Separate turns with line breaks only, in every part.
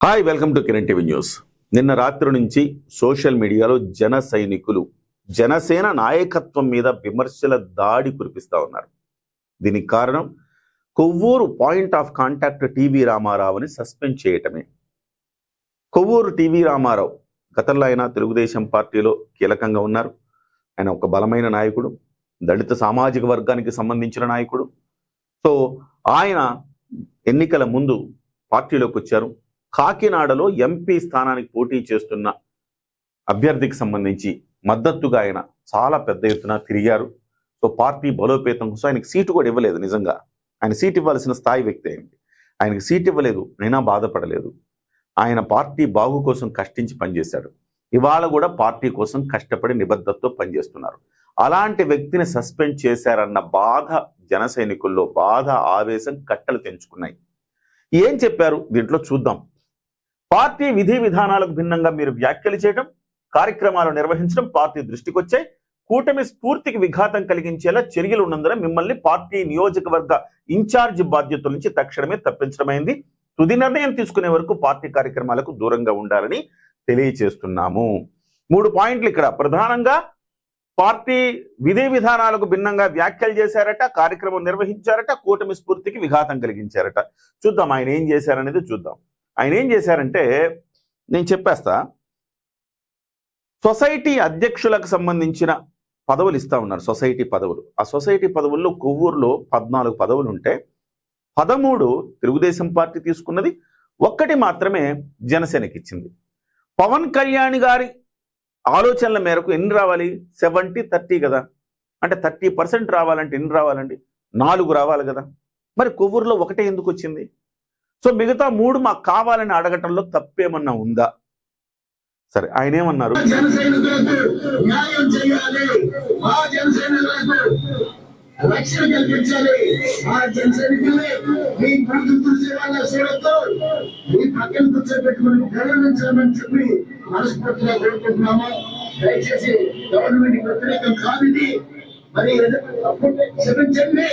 Hi, welcome to Kiran TV news. నిన్న రాత్రి నుంచి సోషల్ మీడియాలో జన సైనికులు జనసేన నాయకత్వం మీద విమర్శల దాడి కురిపిస్తూ ఉన్నారు. దీనికి కారణం Kovvur point of contact TV రామారావుని సస్పెండ్ చేయటమే. కొవ్వూరు టీవీ రామారావు గతంలో ఆయన తెలుగుదేశం పార్టీలో కీలకంగా ఉన్నారు. ఆయన ఒక బలమైన నాయకుడు, దళిత సామాజిక వర్గానికి సంబంధించిన నాయకుడు. సో ఆయన ఎన్నికల ముందు పార్టీలోకి వచ్చారు. కాకినాడలో ఎంపీ స్థానానికి పోటీ చేస్తున్న అభ్యర్థికి సంబంధించి మద్దతుగా ఆయన చాలా పెద్ద ఎత్తున తిరిగారు. సో పార్టీ బలోపేతం కోసం ఆయనకి సీటు కూడా ఇవ్వలేదు. నిజంగా ఆయన సీట్ ఇవ్వాల్సిన స్థాయి వ్యక్తి అయింది. ఆయనకి సీట్ ఇవ్వలేదు, అయినా బాధపడలేదు. ఆయన పార్టీ బాగు కోసం కష్టించి పనిచేశాడు. ఇవాళ కూడా పార్టీ కోసం కష్టపడి నిబద్ధతతో పనిచేస్తున్నారు. అలాంటి వ్యక్తిని సస్పెండ్ చేశారన్న బాధ జన సైనికుల్లో, బాధ ఆవేశం కట్టలు తెంచుకున్నాయి. ఏం చెప్పారు దీంట్లో చూద్దాం. పార్టీ విధి విధానాలకు భిన్నంగా మీరు వ్యాఖ్యలు చేయడం, కార్యక్రమాలు నిర్వహించడం పార్టీ దృష్టికి వచ్చాయి. కూటమి స్ఫూర్తికి విఘాతం కలిగించేలా చర్యలు ఉన్నందున మిమ్మల్ని పార్టీ నియోజకవర్గ ఇన్ఛార్జ్ బాధ్యతల నుంచి తక్షణమే తప్పించడమైంది. తుది నిర్ణయం తీసుకునే వరకు పార్టీ కార్యక్రమాలకు దూరంగా ఉండాలని తెలియచేస్తున్నాము. 3 పాయింట్లు ఇక్కడ. ప్రధానంగా పార్టీ విధి విధానాలకు భిన్నంగా వ్యాఖ్యలు చేశారట, కార్యక్రమం నిర్వహించారట, కూటమి స్ఫూర్తికి విఘాతం కలిగించారట. చూద్దాం ఆయన ఏం చేశారనేది చూద్దాం. ఆయన ఏం చేశారంటే నేను చెప్పేస్తా. సొసైటీ అధ్యక్షులకు సంబంధించిన పదవులు ఇస్తా ఉన్నారు, సొసైటీ పదవులు. ఆ సొసైటీ పదవుల్లో కొవ్వూరులో 14 పదవులు ఉంటే 13 తెలుగుదేశం పార్టీ తీసుకున్నది, 1 మాత్రమే జనసేనకి ఇచ్చింది. పవన్ కళ్యాణ్ గారి ఆలోచనల మేరకు ఎన్ని రావాలి? 70-30 కదా. అంటే 30% రావాలంటే ఎన్ని రావాలండి? 4 రావాలి కదా. మరి కొవ్వూరులో 1 ఎందుకు వచ్చింది? సో మిగతా 3 మాకు కావాలని అడగటంలో తప్పేమన్నా ఉందా? సరే, ఆయన ఏమన్నారు?
రక్షణ కల్పించాలి. ఆ జనసైనికుల్ని మీ సేవతో మీ పక్కన కూర్చోబెట్టుకుని గౌరవించాలని చెప్పి మనస్ఫూర్తిగా కోరుకుంటున్నాము. దయచేసి గవర్నమెంట్ వ్యతిరేకం కానిది, మరి క్షమించండి.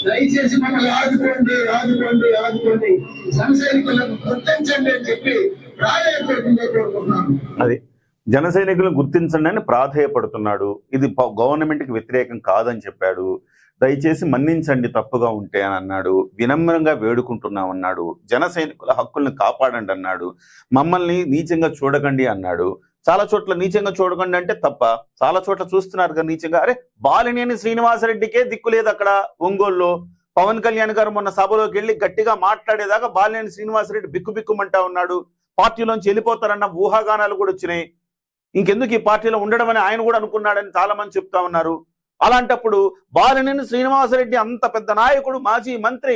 దయచేసి మమ్మల్ని ఆదుకోండి, ఆదుకోండి, ఆదుకోండి, జనసైనికులను గుర్తించండి అని చెప్పి ప్రాధాన్యత కోరుకుంటున్నాను.
అది జన సైనికులను గుర్తించండి అని ప్రాధేయపడుతున్నాడు. ఇది గవర్నమెంట్కి వ్యతిరేకం కాదని చెప్పాడు. దయచేసి మన్నించండి తప్పుగా ఉంటే అని అన్నాడు. వినమ్రంగా వేడుకుంటున్నామన్నాడు. జన సైనికుల హక్కుల్ని కాపాడండి అన్నాడు. మమ్మల్ని నీచంగా చూడకండి అన్నాడు. చాలా చోట్ల నీచంగా చూడకండి అంటే తప్ప, చాలా చోట్ల చూస్తున్నారు కదా నీచంగా. అరే, బాలినేని శ్రీనివాసరెడ్డికే దిక్కు లేదు అక్కడ ఒంగోలులో. పవన్ కళ్యాణ్ గారు మొన్న సభలోకి వెళ్ళి గట్టిగా మాట్లాడేదాకా బాలినేని శ్రీనివాసరెడ్డి బిక్కుబిక్కుమంటా ఉన్నాడు. పార్టీలోంచి వెళ్ళిపోతారన్న ఊహాగానాలు కూడా వచ్చినాయి. ఇంకెందుకు ఈ పార్టీలో ఉండడం అని ఆయన కూడా అనుకున్నాడని చాలా మంది చెప్తా ఉన్నారు. అలాంటప్పుడు బాలినేని శ్రీనివాసరెడ్డి అంత పెద్ద నాయకుడు, మాజీ మంత్రి,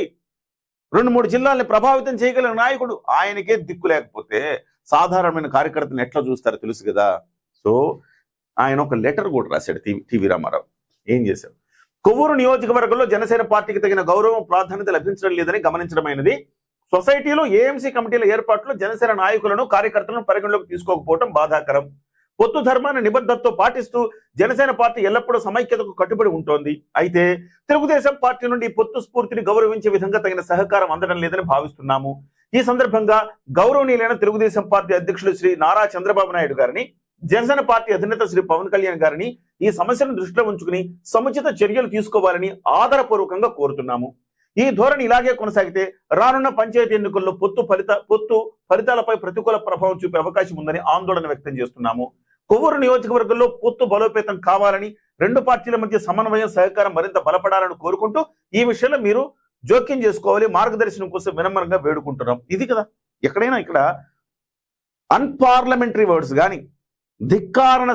2-3 జిల్లాల్ని ప్రభావితం చేయగలిగిన నాయకుడు, ఆయనకే దిక్కు లేకపోతే సాధారణమైన కార్యకర్తలను ఎట్లా చూస్తారో తెలుసు కదా. సో ఆయన ఒక లెటర్ కూడా రాశాడు టీవీ రామారావు. ఏం చేశారు? కొవ్వూరు నియోజకవర్గంలో జనసేన పార్టీకి తగిన గౌరవం, ప్రాధాన్యత లభించడం లేదని గమనించడమైనది. సొసైటీలో ఏఎంసీ కమిటీల ఏర్పాట్లు జనసేన నాయకులను, కార్యకర్తలను పరిగణలోకి తీసుకోకపోవడం బాధాకరం. పొత్తు ధర్మాన్ని నిబద్ధతతో పాటిస్తూ జనసేన పార్టీ ఎల్లప్పుడూ సమైక్యతకు కట్టుబడి ఉంటోంది. అయితే తెలుగుదేశం పార్టీ నుండి పొత్తు స్ఫూర్తిని గౌరవించే విధంగా తగిన సహకారం అందడం లేదని భావిస్తున్నాము. ఈ సందర్భంగా గౌరవనీయులైన తెలుగుదేశం పార్టీ అధ్యక్షులు శ్రీ నారా చంద్రబాబు నాయుడు గారిని, జనసేన పార్టీ అధినేత శ్రీ పవన్ కళ్యాణ్ గారిని ఈ సమస్యను దృష్టిలో ఉంచుకుని సముచిత చర్యలు తీసుకోవాలని ఆదరపూర్వకంగా కోరుతున్నాము. ఈ ధోరణి ఇలాగే కొనసాగితే రానున్న పంచాయతీ ఎన్నికల్లో పొత్తు ఫలితాలపై ప్రతికూల ప్రభావం చూపే అవకాశం ఉందని ఆందోళన వ్యక్తం చేస్తున్నాము. కొవ్వూరు నియోజకవర్గంలో పొత్తు బలోపేతం కావాలని, 2 పార్టీల మధ్య సమన్వయం, సహకారం మరింత బలపడాలని కోరుకుంటూ ఈ విషయంలో మీరు జోక్యం చేసుకోవాలి, మార్గదర్శనం కోసం వినమ్రంగా వేడుకుంటున్నాం. ఇది కదా. ఎక్కడైనా ఇక్కడ అన్పార్లమెంటరీ వర్డ్స్ కానీ, ధిక్కార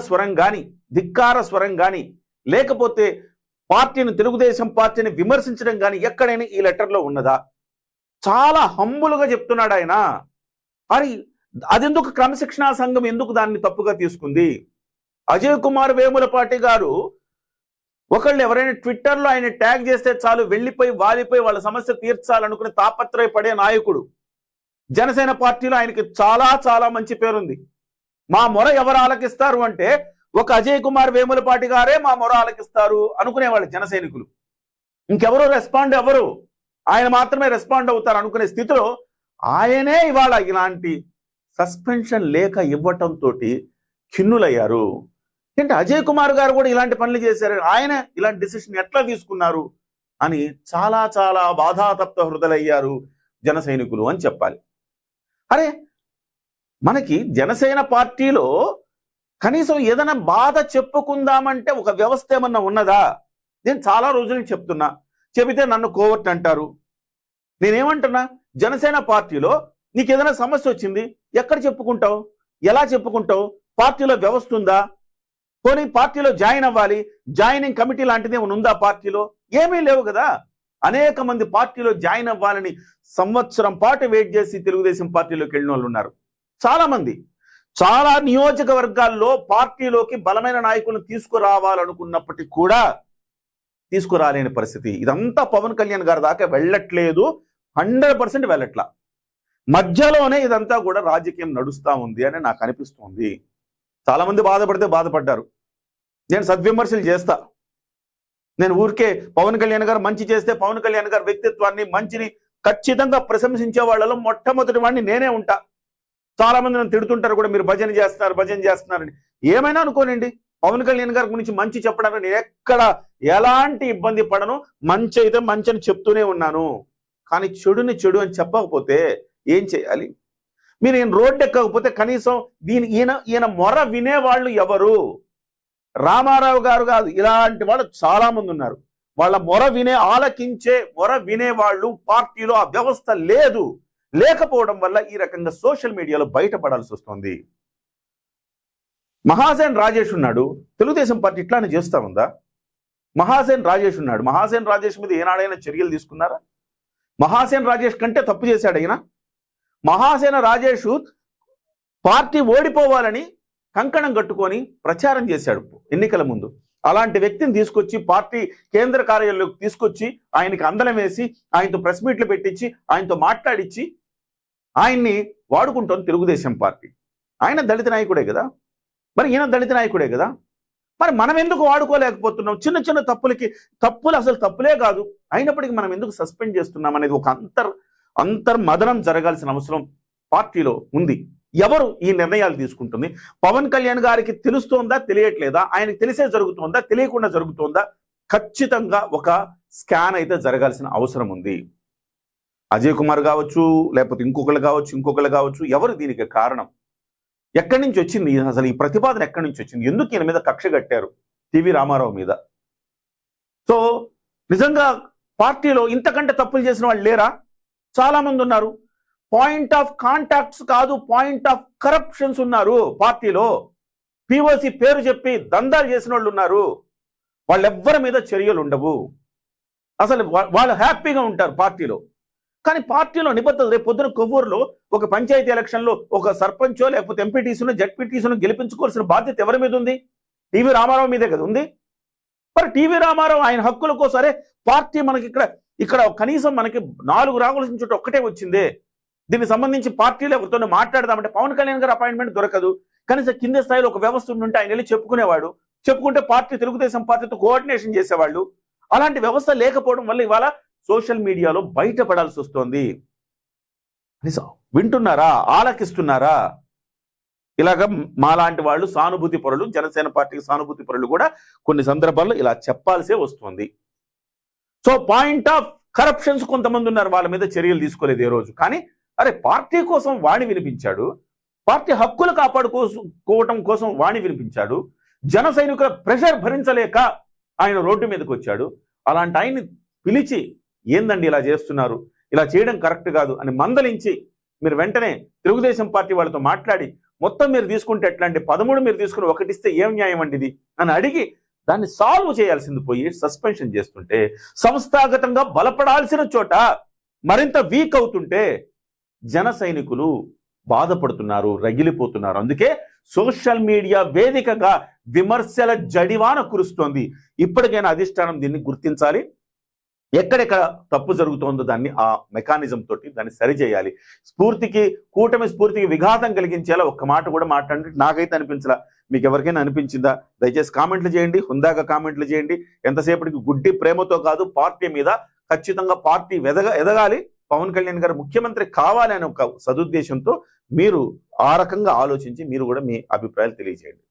స్వరం కానీ, లేకపోతే పార్టీని, తెలుగుదేశం పార్టీని విమర్శించడం కానీ ఎక్కడైనా ఈ లెటర్లో ఉన్నదా? చాలా హంబులుగా చెప్తున్నాడు ఆయన. మరి అదెందుకు క్రమశిక్షణా సంఘం ఎందుకు దాన్ని తప్పుగా తీసుకుంది? అజయ్ కుమార్ వేములపాటి గారు ఒకళ్ళు ఎవరైనా ట్విట్టర్లో ఆయన ట్యాగ్ చేస్తే చాలు వెళ్ళిపోయి వాలిపోయి వాళ్ళ సమస్య తీర్చాలనుకుని తాపత్రయపడే నాయకుడు. జనసేన పార్టీలో ఆయనకి చాలా చాలా మంచి పేరుంది. మా మొర ఎవరు ఆలకిస్తారు అంటే ఒక అజయ్ కుమార్ వేములపాటి గారే మా మొర ఆలకిస్తారు అనుకునేవాళ్ళు జన సైనికులు. ఇంకెవరో రెస్పాండ్ అవ్వరు, ఆయన మాత్రమే రెస్పాండ్ అవుతారు అనుకునే స్థితిలో ఆయనే ఇవాళ ఇలాంటి సస్పెన్షన్ లేఖ ఇవ్వటంతో ఖిన్నులయ్యారు. ఏంటి అజయ్ కుమార్ గారు కూడా ఇలాంటి పనులు చేశారు, ఆయన ఇలాంటి డిసిషన్ ఎట్లా తీసుకున్నారు అని చాలా చాలా బాధాతప్త హృదయులయ్యారు జన సైనికులు అని చెప్పాలి. అరే మనకి జనసేన పార్టీలో కనీసం ఏదైనా బాధ చెప్పుకుందామంటే ఒక వ్యవస్థ ఏమన్నా ఉన్నదా? నేను చాలా రోజుల నుంచి చెప్తున్నా, చెబితే నన్ను కోవర్ట్ అంటారు. నేనేమంటున్నా, జనసేన పార్టీలో నీకు ఏదైనా సమస్య వచ్చింది, ఎక్కడ చెప్పుకుంటావు, ఎలా చెప్పుకుంటావు? పార్టీలో వ్యవస్థ ఉందా? పోనీ పార్టీలో జాయిన్ అవ్వాలి, జాయినింగ్ కమిటీ లాంటిది ఏమైనా ఉందా పార్టీలో? ఏమీ లేవు కదా. అనేక మంది పార్టీలో జాయిన్ అవ్వాలని సంవత్సరం పాటు వెయిట్ చేసి తెలుగుదేశం పార్టీలోకి వెళ్ళిన వాళ్ళు ఉన్నారు. చాలా మంది చాలా నియోజకవర్గాల్లో పార్టీలోకి బలమైన నాయకులను తీసుకురావాలనుకున్నప్పటికీ కూడా తీసుకురాలేని పరిస్థితి. ఇదంతా పవన్ కళ్యాణ్ గారి దాకా వెళ్ళట్లేదు, 100% వెళ్ళట్లా. మధ్యలోనే ఇదంతా కూడా రాజకీయం నడుస్తూ ఉంది అని నాకు అనిపిస్తుంది. చాలా మంది బాధపడితే బాధపడ్డారు. నేను సద్విమర్శలు చేస్తా. నేను ఊరికే పవన్ కళ్యాణ్ గారు మంచి చేస్తే పవన్ కళ్యాణ్ గారి వ్యక్తిత్వాన్ని, మంచిని ఖచ్చితంగా ప్రశంసించే వాళ్ళలో మొట్టమొదటి వాడిని నేనే ఉంటా. చాలా మంది నన్ను తిడుతుంటారు కూడా, మీరు భజన చేస్తున్నారని. ఏమైనా అనుకోనండి, పవన్ కళ్యాణ్ గారి గురించి మంచి చెప్పడానికి నేను ఎక్కడ ఎలాంటి ఇబ్బంది పడను. మంచి అయితే మంచి అని చెప్తూనే ఉన్నాను. కానీ చెడుని చెడు అని చెప్పకపోతే ఏం చేయాలి? మీరు ఈయన రోడ్డు ఎక్కకపోతే కనీసం ఈయన మొర వినేవాళ్ళు ఎవరు? రామారావు గారు కాదు, ఇలాంటి వాళ్ళు చాలా మంది ఉన్నారు. వాళ్ళ మొర ఆలకించే మొర వినేవాళ్ళు పార్టీలో ఆ వ్యవస్థ లేకపోవడం వల్ల ఈ రకంగా సోషల్ మీడియాలో బయటపడాల్సి వస్తుంది. మహాసేన్ రాజేష్ ఉన్నాడు, తెలుగుదేశం పార్టీ ఇట్లానే చేస్తా ఉందా? మహాసేన్ రాజేష్ ఉన్నాడు, మహాసేన్ రాజేష్ మీద ఏనాడైనా చర్యలు తీసుకున్నారా? మహాసేన్ రాజేష్ కంటే తప్పు చేశాడు అయినా. మహాసేన రాజేష్ పార్టీ ఓడిపోవాలని కంకణం కట్టుకొని ప్రచారం చేశాడు ఎన్నికల ముందు. అలాంటి వ్యక్తిని తీసుకొచ్చి పార్టీ కేంద్ర కార్యాలయంలోకి తీసుకొచ్చి ఆయనకి అందలం వేసి ఆయనతో ప్రెస్ మీట్లు పెట్టించి ఆయనతో మాట్లాడించి ఆయన్ని వాడుకుంటోంది తెలుగుదేశం పార్టీ. ఆయన దళిత నాయకుడే కదా, మరి ఈయన దళిత నాయకుడే కదా. మరి మనం ఎందుకు వాడుకోలేకపోతున్నాం? చిన్న చిన్న తప్పులు అసలు తప్పులే కాదు, అయినప్పటికీ మనం ఎందుకు సస్పెండ్ చేస్తున్నాం అనేది ఒక అంతర్మదనం జరగాల్సిన అవసరం పార్టీలో ఉంది. ఎవరు ఈ నిర్ణయాలు తీసుకుంటుంది? పవన్ కళ్యాణ్ గారికి తెలుస్తోందా, తెలియట్లేదా? ఆయనకి తెలిసే జరుగుతోందా, తెలియకుండా జరుగుతోందా? ఖచ్చితంగా ఒక స్కాన్ అయితే జరగాల్సిన అవసరం ఉంది. అజయ్ కుమార్ కావచ్చు, లేకపోతే ఇంకొకళ్ళు కావచ్చు, ఎవరు దీనికి కారణం? ఎక్కడి నుంచి వచ్చింది అసలు ఈ ప్రతిపాదన? ఎక్కడి నుంచి వచ్చింది? ఎందుకు ఈయన మీద కక్ష కట్టారు టీవీ రామారావు మీద? సో నిజంగా పార్టీలో ఇంతకంటే తప్పులు చేసిన వాళ్ళు లేరా? చాలా మంది ఉన్నారు. పాయింట్ ఆఫ్ కాంటాక్ట్స్ కాదు, పాయింట్ ఆఫ్ కరప్షన్స్ ఉన్నారు పార్టీలో. పిఓసి పేరు చెప్పి దందాలు చేసిన వాళ్ళు ఉన్నారు. వాళ్ళెవ్వరి మీద చర్యలు ఉండవు. అసలు వాళ్ళు హ్యాపీగా ఉంటారు పార్టీలో. కానీ పార్టీలో నిబద్ధత, రేపు పొద్దున కొవ్వూరులో ఒక పంచాయతీ ఎలక్షన్లో ఒక సర్పంచో లేకపోతే ఎంపీటీసీనో జడ్పీటీసీనో గెలిపించుకోవాల్సిన బాధ్యత ఎవరి మీద ఉంది? టీవీ రామారావు మీదే కదా ఉంది. మరి టీవీ రామారావు ఆయన హక్కుల కోసరే పార్టీ మనకి ఇక్కడ కనీసం మనకి 4 రావాల్సిన చోట ఒక్కటే వచ్చిందే. దీనికి సంబంధించి పార్టీలో ఎవరితోనే మాట్లాడదామంటే పవన్ కళ్యాణ్ గారు అపాయింట్మెంట్ దొరకదు. కనీసం కింద స్థాయిలో ఒక వ్యవస్థ ఉంటే ఆయన వెళ్ళి చెప్పుకునేవాడు. చెప్పుకుంటే పార్టీ తెలుగుదేశం పార్టీతో కోఆర్డినేషన్ చేసేవాళ్ళు. అలాంటి వ్యవస్థ లేకపోవడం వల్ల ఇవాళ సోషల్ మీడియాలో బయటపడాల్సి వస్తుంది. వింటున్నారా? ఆలకిస్తున్నారా? ఇలాగ మాలాంటి వాళ్ళు సానుభూతి పరులు, జనసేన పార్టీకి సానుభూతి పరులు కూడా కొన్ని సందర్భాల్లో ఇలా చెప్పాల్సే వస్తుంది. సో పాయింట్ ఆఫ్ కరప్షన్స్ కొంతమంది ఉన్నారు, వాళ్ళ మీద చర్యలు తీసుకోలేదు ఏ రోజు. కానీ అరే పార్టీ కోసం వాణి వినిపించాడు, పార్టీ హక్కులు కాపాడుకోవటం కోసం వాణి వినిపించాడు. జన సైనికుల ప్రెషర్ భరించలేక ఆయన రోడ్డు మీదకి వచ్చాడు. అలాంటి ఆయన్ని పిలిచి ఏందండి ఇలా చేస్తున్నారు, ఇలా చేయడం కరెక్ట్ కాదు అని మందలించి మీరు వెంటనే తెలుగుదేశం పార్టీ వాళ్ళతో మాట్లాడి మొత్తం మీరు తీసుకుంటే ఎట్లాంటి 13 మీరు తీసుకుని ఒకటిస్తే ఏం న్యాయం అండి ఇది అని అడిగి దాన్ని సాల్వ్ చేయాల్సింది పోయి సస్పెన్షన్ చేస్తుంటే, సంస్థాగతంగా బలపడాల్సిన చోట మరింత వీక్ అవుతుంటే జన సైనికులు బాధపడుతున్నారు, రగిలిపోతున్నారు. అందుకే సోషల్ మీడియా వేదికగా విమర్శల జడివాన కురుస్తోంది. ఇప్పటికైనా అధిష్టానం దీన్ని గుర్తించాలి. ఎక్కడెక్కడ తప్పు జరుగుతోందో దాన్ని ఆ మెకానిజం తోటి దాన్ని సరిచేయాలి. కూటమి స్ఫూర్తికి విఘాతం కలిగించేలా ఒక్క మాట కూడా మాట్లాడి నాకైతే అనిపించలా. మీకు ఎవరికైనా అనిపించిందా? దయచేసి కామెంట్లు చేయండి, హుందాగా కామెంట్లు చేయండి. ఎంతసేపటికి గుడ్డి ప్రేమతో కాదు, పార్టీ మీద ఖచ్చితంగా పార్టీ ఎదగాలి, పవన్ కళ్యాణ్ గారు ముఖ్యమంత్రి కావాలి అనే ఒక సదుద్దేశంతో మీరు ఆ రకంగా ఆలోచించి మీరు కూడా మీ అభిప్రాయాలు తెలియజేయండి.